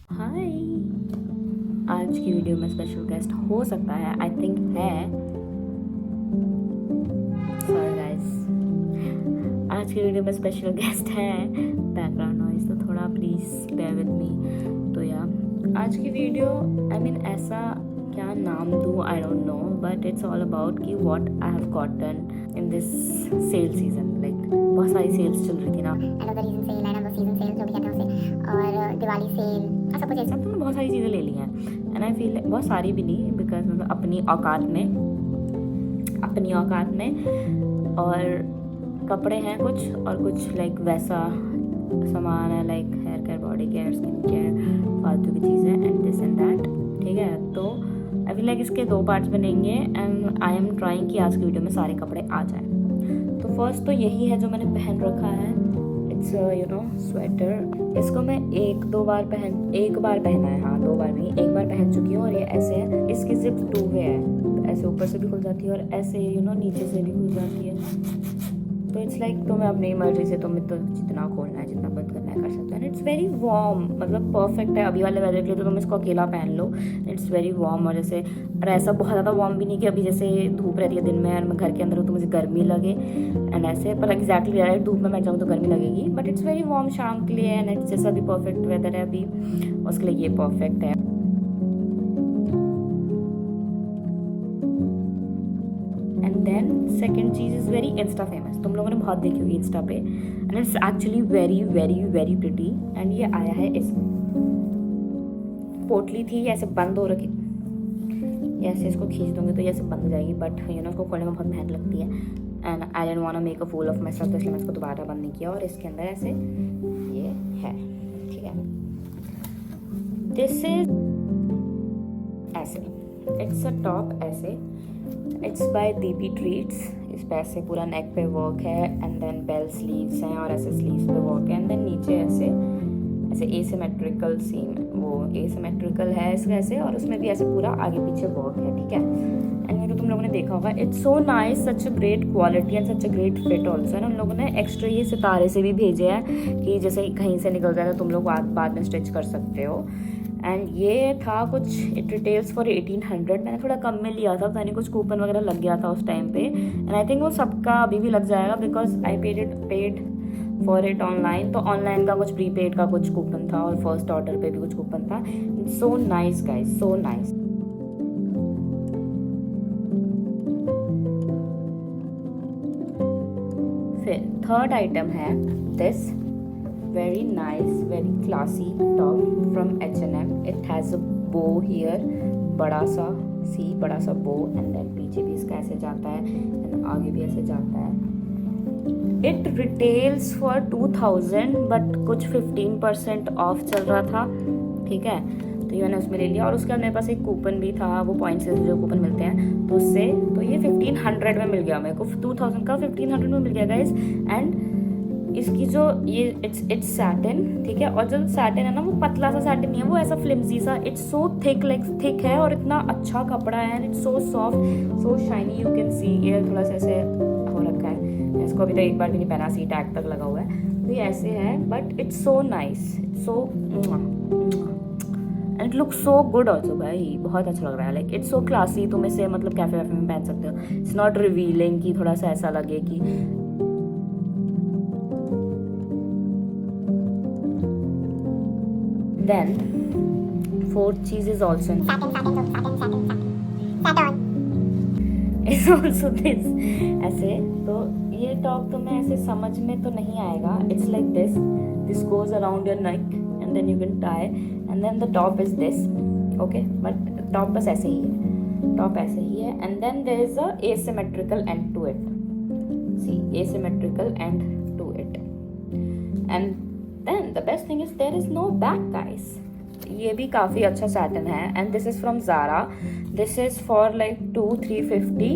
हाय। आज की वीडियो में स्पेशल गेस्ट हो सकता है, आई थिंक है। सॉरी गाइस, आज की वीडियो में स्पेशल गेस्ट है। बैकग्राउंड नॉइज तो थोड़ा प्लीज बेयर विद मी। तो या आज की वीडियो आई मीन ऐसा क्या नाम दूँ I don't know, but it's all about कि what I have gotten in this sale season. Like बहुत सारी सेल्स चल रही थी ना, end of the reason sale, end of the season sale जो भी कहते हैं उसे, और दिवाली सेल, सब कुछ ऐसा। तो मैंने बहुत सारी चीज़ें ले ली हैं एंड आई फील बहुत सारी भी नहीं, बिकॉज मतलब अपनी औकात में और कपड़े हैं कुछ, और कुछ लाइक वैसा सामान है like hair care, body care, skin care, फालतू की चीज़ें एंड दिस एंड दैट। ठीक है, तो आई फील लाइक इसके 2 पार्ट्स बनेंगे एंड आई एम ट्राइंग कि आज की वीडियो में सारे कपड़े आ जाएं। तो फर्स्ट तो यही है जो मैंने पहन रखा है, इट्स स्वेटर। इसको मैं एक बार पहना है, हाँ 2 बार नहीं, 1 बार पहन चुकी हूँ। और ये ऐसे है, इसकी जिप 2 वे है, ऐसे ऊपर से भी खुल जाती है और ऐसे नीचे से भी खुल जाती है। तो इट्स लाइक तुम्हें अपनी मर्जी से तुम्हें तो जितना खोलना है जितना बंद करना है कर सकते हैं। इट्स वेरी वार्म, मतलब परफेक्ट है अभी वाले वेदर के लिए। तो तुम इसको अकेला पहन लो, इट्स वेरी वार्म। और जैसे और ऐसा बहुत ज़्यादा वार्म भी नहीं कि अभी जैसे धूप रहती है दिन में और मैं घर के अंदर हूँ तो मुझे गर्मी लगे एंड ऐसे, पर एग्जैक्टली राइट, धूप में बैठ जाऊँ तो गर्मी लगेगी, बट इट्स वेरी वार्म शाम के लिए एंड इट्स जैसा भी परफेक्ट वेदर है अभी, उसके लिए ये परफेक्ट है। एंड देन सेकेंड चीज़ इज़ वेरी इंस्टा फेमस, तुम लोगों ने बहुत देखी होगी इंस्टा पे, and it's actually very very very pretty. And ये आया है इस पोटली थी, ऐसे बंद हो रखी, ऐसे इसको खींच दूंगी तो ये ऐसे बंद हो जाएगी, बट इसको खोलने में बहुत मेहनत लगती है and I didn't want to make a fool of myself, तो इसलिए मैं इसको दोबारा बंद नहीं किया। और इसके अंदर ऐसे ये है, ठीक है। दिस इज ऐसे, इट्स अ टॉप ऐसे, इट्स बाय दीपी ट्रीट्स। इस पे ऐसे पूरा नेक पे वर्क है एंड देन बेल स्लीव्स हैं और ऐसे स्लीव्स पे वर्क है एंड देन नीचे ऐसे ऐसे एसिमेट्रिकल सीम, वो एसिमेट्रिकल है इसका ऐसे, और उसमें भी ऐसे पूरा आगे पीछे वर्क है, ठीक है। एंड ये तो तुम लोगों ने देखा होगा, it's so nice, such a great quality and such a great fit also. And उन लोगों ने एक्स्ट्रा ये सितारे से भी भेजे हैं कि जैसे कहीं से निकल जाए तो तुम लोग बाद में स्टिच कर सकते हो। एंड ये था कुछ, इट रिटेल्स फॉर 1800, मैंने थोड़ा कम में लिया था, मैंने कुछ कूपन वगैरह लग गया था उस टाइम पे एंड आई थिंक वो सबका अभी भी लग जाएगा because I paid for it online. तो ऑनलाइन का कुछ प्रीपेड का कुछ कूपन था और फर्स्ट ऑर्डर पे भी कुछ कूपन था। So nice guys, so nice. फिर थर्ड आइटम है this very nice, very classy top from H&M. It has a bow here, बड़ा सा bow, and then पीछे भी इसका ऐसे जाता है and आगे भी ऐसे जाता है। It retails for 2000 but कुछ 15% ऑफ चल रहा था, ठीक है। तो ये मैंने उसमें ले लिया और उसके बाद मेरे पास एक कूपन भी था, वो पॉइंट्स से जो कूपन मिलते हैं तो उससे, तो ये 1500 में मिल गया मेरे को, 2000 का 1500 में मिल गया गाइस। एंड इसकी जो ये इट्स सैटिन, ठीक है, और जो सैटिन है ना वो पतला सा सैटिन नहीं है, वो ऐसा फ्लिम्सी सा, it's so thick, like thick है और इतना अच्छा कपड़ा है and it's so soft, so shiny. You can see ये थोड़ा सा ऐसे हो रखा है, इसको अभी तक एक बार भी नहीं पहना, सी टैग तक लगा हुआ है, तो ये ऐसे है, but it's so nice, so and it look so good also भाई, बहुत अच्छा लग रहा है। लाइक इट्स सो क्लासी, तुम इसे मतलब कैफे वैफे में पहन सकते हो, इट्स नॉट रिवीलिंग कि थोड़ा सा ऐसा लगे कि। Then fourth cheese is also is also this ऐसे। तो ये टॉप तो मैं ऐसे समझ में तो नहीं आएगा, it's like this goes around your neck and then you can tie and then the top is this, okay, but top बस ऐसे ही है, टॉप ऐसे ही है and then there is a asymmetrical end to it, see asymmetrical end to it, and then the best thing is there is no back guys। ये भी काफ़ी अच्छा सैटन है and this is from Zara, this is for like 2-350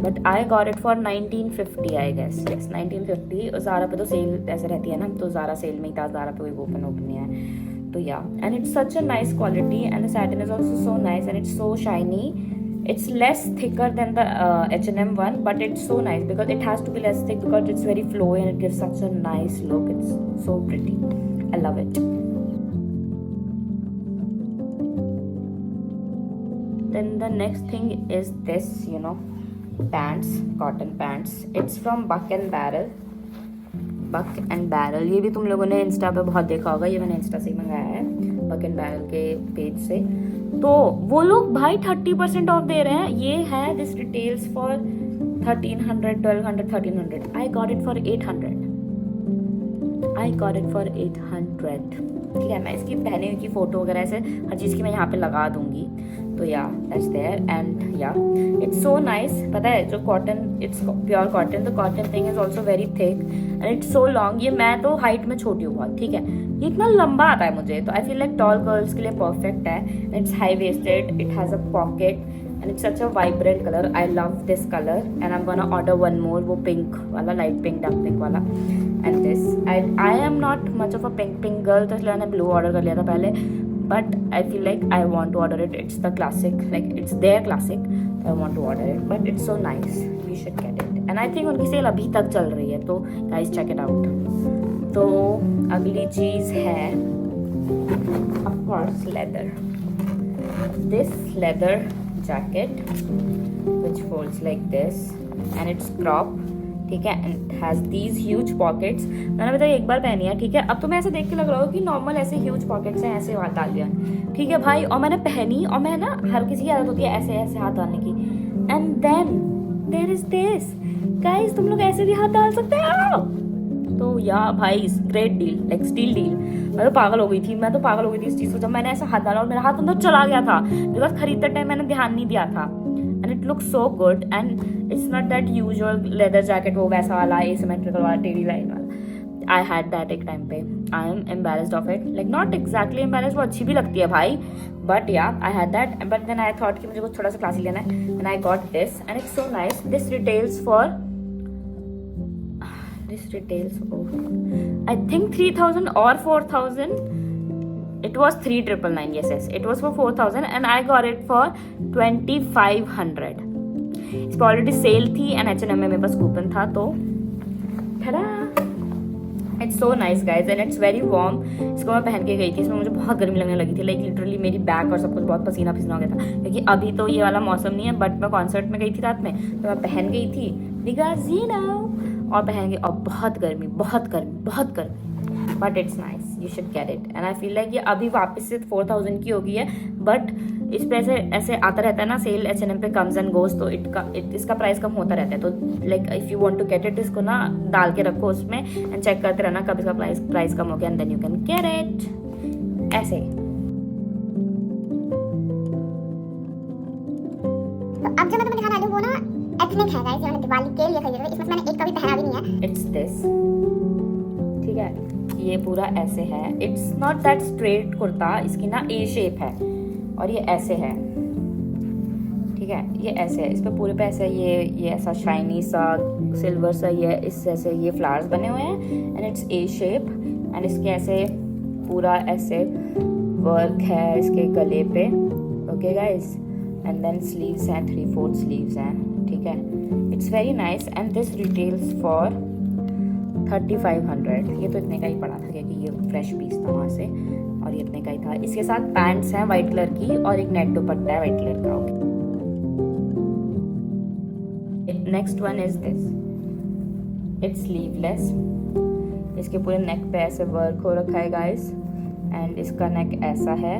but I got it for 1950 I guess, yes 1950। Zara पे तो cell ऐसे रहती है ना, तो ज़ारा सेल में ही था, ज़ारा पे कोई ओपन नहीं है, तो या and it's such a nice quality and the Satan is also so nice and it's so shiny. It's less thicker than the H&M one, but it's so nice because it has to be less thick because it's very flowy and it gives such a nice look. It's so pretty. I love it. then the next thing is this, you know, pants, cotton pants. It's from Buck and Barrel. Buck and Barrel, ये भी तुम लोगों ने Insta पे बहुत देखा होगा, ये मैंने इंस्टा से ही मंगाया है Buck and Barrel के पेज से। तो वो लोग भाई 30% ऑफ दे रहे हैं। ये है this retails for 1300, 1200, 1300। I got it for 800। I got it for 800। ठीक है, मैं इसकी पहने हुई की फ़ोटो वगैरह ऐसे हर चीज़ की मैं यहाँ पे लगा दूँगी। तो या दैट्स देयर एंड या इट्स सो नाइस। पता है जो cotton, it's pure cotton, the cotton thing is also very thick and it's so long. ये मैं तो हाइट में छोटी हूँ बहुत, ठीक है, ये इतना लंबा आता है मुझे, तो I feel like toll girls के लिए परफेक्ट है। It's high waisted, it has a pocket and it's such a vibrant color. I love this color and I'm gonna order one more, वो pink वाला, light pink, dark pink वाला। and this I am not much of a pink girl, तो इसलिए मैंने blue order कर लिया था पहले, but I feel like I want to order it. It's the classic, like it's their classic, so I want to order it, but it's so nice, you should get it and I think उनकी cell अभी तक चल रही है, तो guys check it out। तो अगली चीज़ है of course leather, this leather jacket which folds like this and it's crop, ठीक है, and it has these huge pockets। मैंने बताया एक बार पहनी है, ठीक है, अब तो मैं ऐसे देख के लग रहा हूँ कि नॉर्मल ऐसे huge pockets हैं, ऐसे हाथ डाल दिया, ठीक है भाई, और मैंने पहनी, और मैं ना हर किसी की आदत होती है ऐसे ऐसे हाथ डालने की, and then there is this guys, तुम लोग ऐसे भी हाथ डाल सकते हो। तो या भाई great deal, like steal deal. मैं तो पागल हो गई थी इस चीज़ को, जब मैंने ऐसा हाथ डाला और मेरा हाथ अंदर चला गया था, बिकॉज खरीदते टाइम मैंने ध्यान नहीं दिया था and it look so good and it's not that usual leather jacket, वो वैसा वाला एसिमेट्रिकल वाला टेढ़ी लाइन वाला। आई हैड दैट एक टाइम पे, I am embarrassed of it, like not exactly embarrassed, वो अच्छी भी लगती है भाई, but yeah I had that, but then I thought कि मुझे कुछ थोड़ा सा क्लासी लेना है and I got this and it's so nice. This retails for I think 3000 or 4000. It was 3999, yes, it was for 4000 and I got it for 2500। इस पर already cell थी एंड H&M में मेरे पास कूपन था, तो ठड़ा। It's so nice guys and it's very warm. इसको मैं पहन के गई थी, इसमें मुझे बहुत गर्मी लगने लगी थी, लाइक लिटरली मेरी बैक और सब कुछ बहुत पसीना हो गया था, क्योंकि अभी तो ये वाला मौसम नहीं है, बट मैं कॉन्सर्ट में गई थी रात में, तो मैं पहन गई थी बिकॉज यू नो, और पहन गई, और बहुत गर्मी, but it's nice, you should get it and I feel like ये अभी वापस से 4000 की हो गई है, बट इस पे ऐसे आता रहता है ना सेल, H&M पे कम्स एंड गोज, तो इसका प्राइस कम होता रहता है, तो like if you want to get it, इसको ना डाल के रखो उसमें एंड चेक करते रहना कब इसका प्राइस कम हो गया and then you can get it. ऐसे तो अब जो मैं तुम्हें दिखा रही हूँ वो ना एथनिक है गाइस, मैंने दिवाली के लिए खरीदी है, इसमें मैंने एक कभी पहना भी नहीं है। इट्स दिस, ठीक है, ये पूरा ऐसे है, it's not that straight kurta, इसकी ना ए शेप है और ये ऐसे है, ठीक है, ये ऐसे है, इस पे पूरे पे ऐसे ये ऐसा शाइनी सा सिल्वर सा ये इस ऐसे ये फ्लावर्स बने हुए हैं and it's a shape and इसके ऐसे पूरा ऐसे वर्क है इसके गले पे, okay guys, and then sleeves हैं, 3/4 स्लीव्स हैं, ठीक है, it's very nice and this retails for 3500। ये तो इतने का ही पड़ा था क्योंकि ये फ्रेश पीस था वहाँ से, और ये इतने का ही था। इसके साथ पैंट्स हैं वाइट कलर की और एक नेट दुपट्टा है वाइट कलर का। Next one is this, it's sleeveless, इसके पूरे नेक पे ऐसे वर्क हो रखा है गाइस एंड इसका नेक ऐसा है,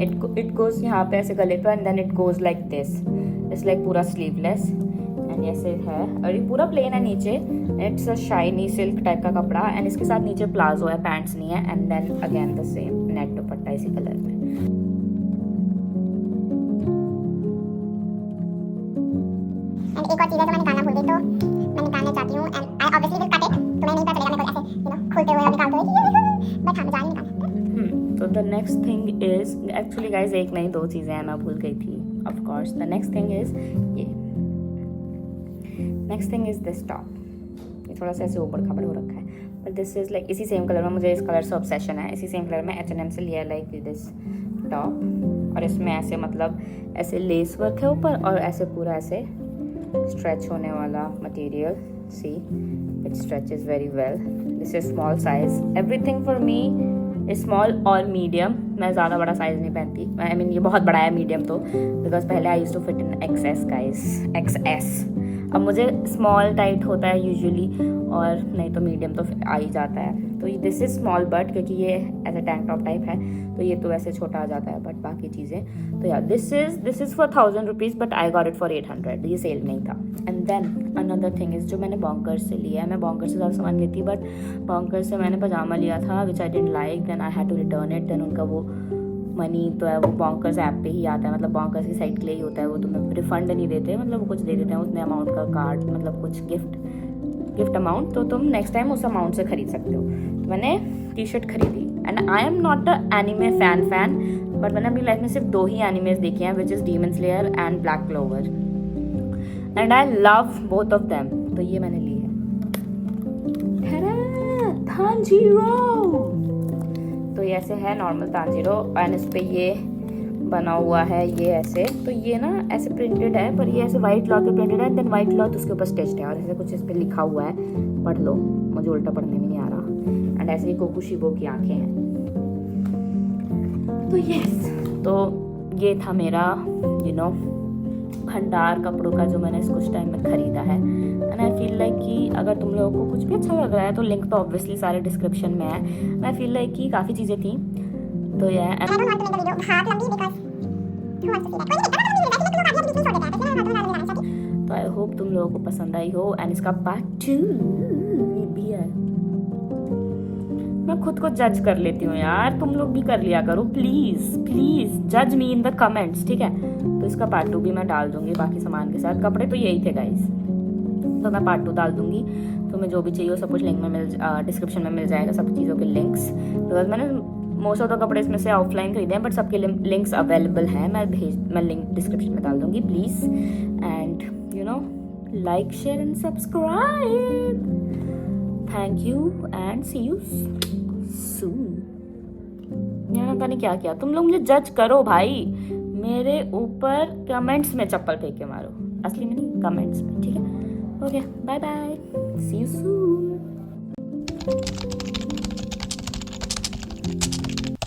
इट गोज यहाँ पे ऐसे गले पे and then it goes like this, it's like पूरा स्लीवलेस एंड ऐसे है, और ये पूरा प्लेन है नीचे, it's a shiny silk type का कपड़ा एंड इसके साथ नीचे प्लाजो है, पैंट्स नहीं है and then again the same net dupatta इसी कलर में। एंड एक और चीज़ है जो मैं निकालना भूल गई, तो मैं निकालना चाहती हूँ and I obviously will cut it, तो मैं नहीं पता चलेगा मेरे को ऐसे यू नो खोलते हुए और निकालते हुए, बट हाँ मैं जान निकालना। तो the next thing is actually guys एक नहीं दो चीज़ें हैं, मैं भूल गई थी of course. The next thing is ये, next thing is this top, ये थोड़ा सा ऐसे ऊपर खबर हो रखा है, बट दिस इज लाइक इसी सेम कलर में, मुझे इस कलर से ऑब्सेशन है, इसी सेम कलर में H&M से लिया लाइक दिस टॉप, और इसमें ऐसे मतलब ऐसे लेस वर्क है ऊपर और ऐसे पूरा ऐसे स्ट्रेच होने वाला material, see it stretches very well, this is small size, everything for me small और मीडियम। मैं ज़्यादा बड़ा साइज़ नहीं पहनती, आई मीन ये बहुत बड़ा है मीडियम तो, बिकॉज पहले I used to fit in XS guys, XS। अब मुझे स्मॉल टाइट होता है यूजुअली, और नहीं तो मीडियम तो आ ही जाता है। तो दिस इज़ स्मॉल बट, क्योंकि ये ऐसा टैंक टॉप टाइप है तो ये तो वैसे छोटा आ जाता है, बट बाकी चीज़ें तो यार this is for 1000 rupees, but I got it for 800। ये सेल नहीं था। And then another thing is, जो मैंने बॉन्कर से लिया है, मैं बॉन्कर से ज़्यादा सामान लेती, बट बॉन्कर से मैंने पजामा लिया था which I didn't like, then I had to return it. Then उनका वो मनी तो है वो बॉन्कर्स ऐप पे ही आता है, मतलब बॉन्कर्स की साइट के लिए ही होता है, वो तुम्हें रिफंड नहीं देते, मतलब वो कुछ दे देते हैं उतने अमाउंट का कार्ड, मतलब कुछ गिफ्ट अमाउंट, तो तुम नेक्स्ट टाइम उस अमाउंट से खरीद सकते हो। तो मैंने टी-शर्ट खरीदी, and I am not a anime fan, but मैंने अपनी लाइफ में सिर्फ 2 ही एनिमेज देखे हैं, which is demon slayer and black clover, and I love both of them. तो ये मैंने ली है तांजीरो। तो ये ऐसे है नॉर्मल तांजीरो, एंड इस पे ये बना हुआ है ये ऐसे, तो ये ना ऐसे प्रिंटेड है, पर ये ऐसे वाइट क्लॉथ पे प्रिंटेड है, देन वाइट क्लॉथ उसके ऊपर स्टिच्ड है, और ऐसे कुछ इस पे लिखा हुआ है, पढ़ लो, मुझे उल्टा पढ़ने में नहीं आ रहा। एंड ऐसे ही कोकुशिबो की आंखें हैं। तो यस, तो ये था मेरा भंडार कपड़ों का जो मैंने कुछ टाइम में खरीदा है। एंड आई फील लाइक कि अगर तुम लोगों को कुछ भी अच्छा लग रहा है तो लिंक तो ऑब्वियसली सारे डिस्क्रिप्शन में है। आई फील लाइक कि काफ़ी चीज़ें थी, तो ये तो आई होप तुम लोगों को पसंद आई हो। एंड इसका पार्ट 2 भी है। मैं खुद को जज कर लेती हूँ यार, तुम लोग भी कर लिया करो प्लीज जज मी इन द कमेंट्स, ठीक है। तो इसका पार्ट 2 भी मैं डाल दूंगी बाकी सामान के साथ। कपड़े तो यही थे गाइस, तो मैं पार्ट 2 डाल दूंगी। तुम्हें जो भी चाहिए वो सब कुछ लिंक में डिस्क्रिप्शन में मिल जाएगा, सब चीज़ों के लिंक्स। बिकॉज मैंने मोस्ट ऑफ द कपड़े इसमें से ऑफलाइन खरीदे हैं, बट सबके लिंक्स अवेलेबल हैं। मैं लिंक डिस्क्रिप्शन में डाल दूंगी please. And like share and subscribe. Thank you and see you soon. यार पता नहीं क्या किया, तुम लोग मुझे जज करो भाई, मेरे ऊपर कमेंट्स में चप्पल फेंक के मारो, असली में नहीं, कमेंट्स में, ठीक है। Okay, bye bye, see you soon.